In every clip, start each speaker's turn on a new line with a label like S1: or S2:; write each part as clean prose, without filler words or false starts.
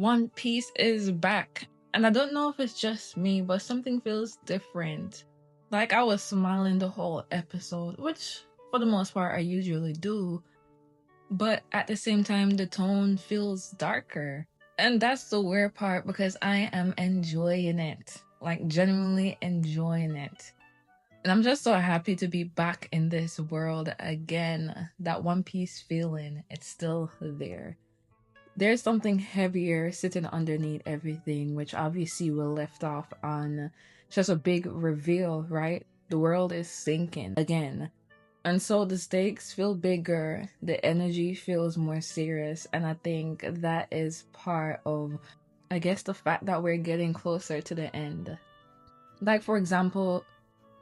S1: One Piece is back. And I don't know if it's just me, but something feels different. Like I was smiling the whole episode, which for the most part I usually do. But at the same time, the tone feels darker. And that's the weird part because I am enjoying it. Like, genuinely enjoying it. And I'm just so happy to be back in this world again. That One Piece feeling, it's still there. There's something heavier sitting underneath everything, which obviously we left off on just a big reveal, right? The world is sinking again. And so the stakes feel bigger, the energy feels more serious, and I think that is part of, I guess, the fact that we're getting closer to the end. Like, for example,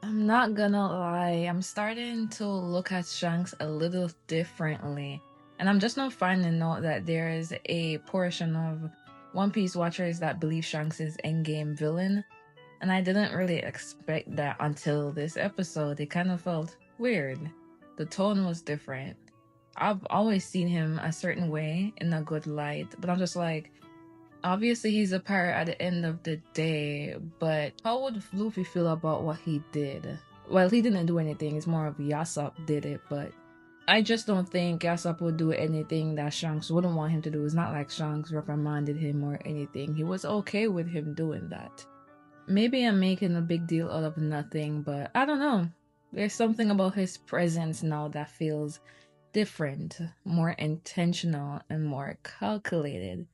S1: I'm not gonna lie, I'm starting to look at Shanks a little differently. And I'm just now finding out that there is a portion of One Piece watchers that believe Shanks is endgame villain. And I didn't really expect that until this episode. It kind of felt weird. The tone was different. I've always seen him a certain way in a good light, but I'm just like, obviously he's a pirate at the end of the day, but how would Luffy feel about what he did? Well, he didn't do anything, it's more of Yasop did it, but I just don't think Yasop would do anything that Shanks wouldn't want him to do. It's not like Shanks reprimanded him or anything. He was okay with him doing that. Maybe I'm making a big deal out of nothing, but I don't know. There's something about his presence now that feels different, more intentional, and more calculated.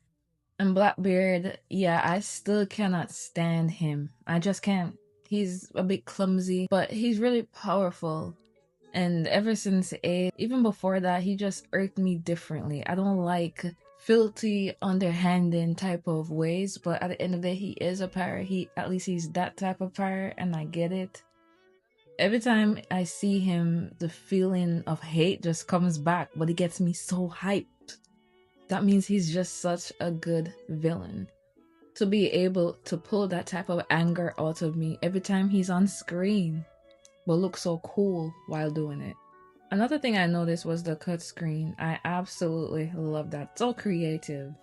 S1: And Blackbeard, yeah, I still cannot stand him. I just can't. He's a bit clumsy, but he's really powerful. And ever since even before that, he just irked me differently. I don't like filthy, underhanded type of ways, but at the end of the day, he is a pirate. At least he's that type of pirate, and I get it. Every time I see him, the feeling of hate just comes back, but it gets me so hyped. That means he's just such a good villain. To be able to pull that type of anger out of me every time he's on screen, but look so cool while doing it. Another thing I noticed was the Cutcreen. I absolutely love that. So creative.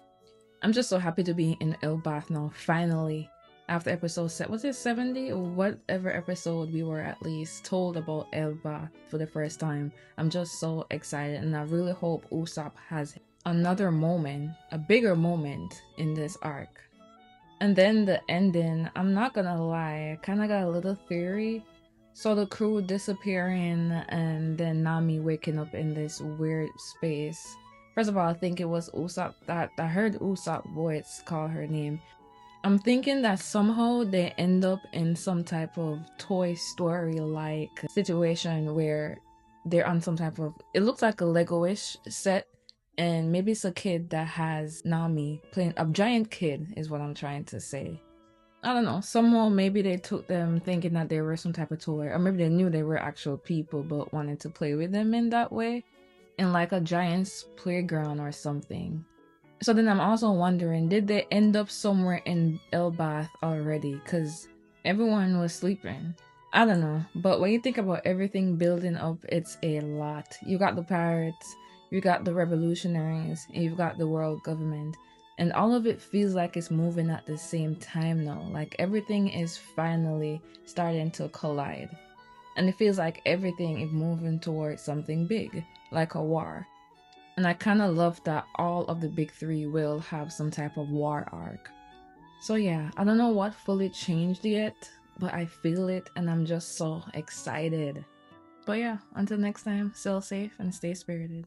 S1: I'm just so happy to be in Elbath now, finally. After episode was it 70 or whatever episode we were at least told about Elbath for the first time. I'm just so excited, and I really hope Usopp has another moment, a bigger moment in this arc. And then the ending, I'm not gonna lie, I kinda got a little theory. So the crew disappearing and then Nami waking up in this weird space. First of all, I think it was Usopp that I heard Usopp's voice call her name. I'm thinking that somehow they end up in some type of Toy Story like situation where they're on some type of, it looks like a Lego-ish set, and maybe it's a kid that has Nami playing, a giant kid is what I'm trying to say. I don't know, somehow maybe they took them thinking that they were some type of toy, or maybe they knew they were actual people but wanted to play with them in that way, in like a giant's playground or something. So then I'm also wondering, did they end up somewhere in Elbath already? Because everyone was sleeping. I don't know, but when you think about everything building up, it's a lot. You got the pirates, you got the revolutionaries, and you've got the world government. And all of it feels like it's moving at the same time now. Like everything is finally starting to collide. And it feels like everything is moving towards something big, like a war. And I kind of love that all of the big three will have some type of war arc. So yeah, I don't know what fully changed yet, but I feel it and I'm just so excited. But yeah, until next time, sail safe and stay spirited.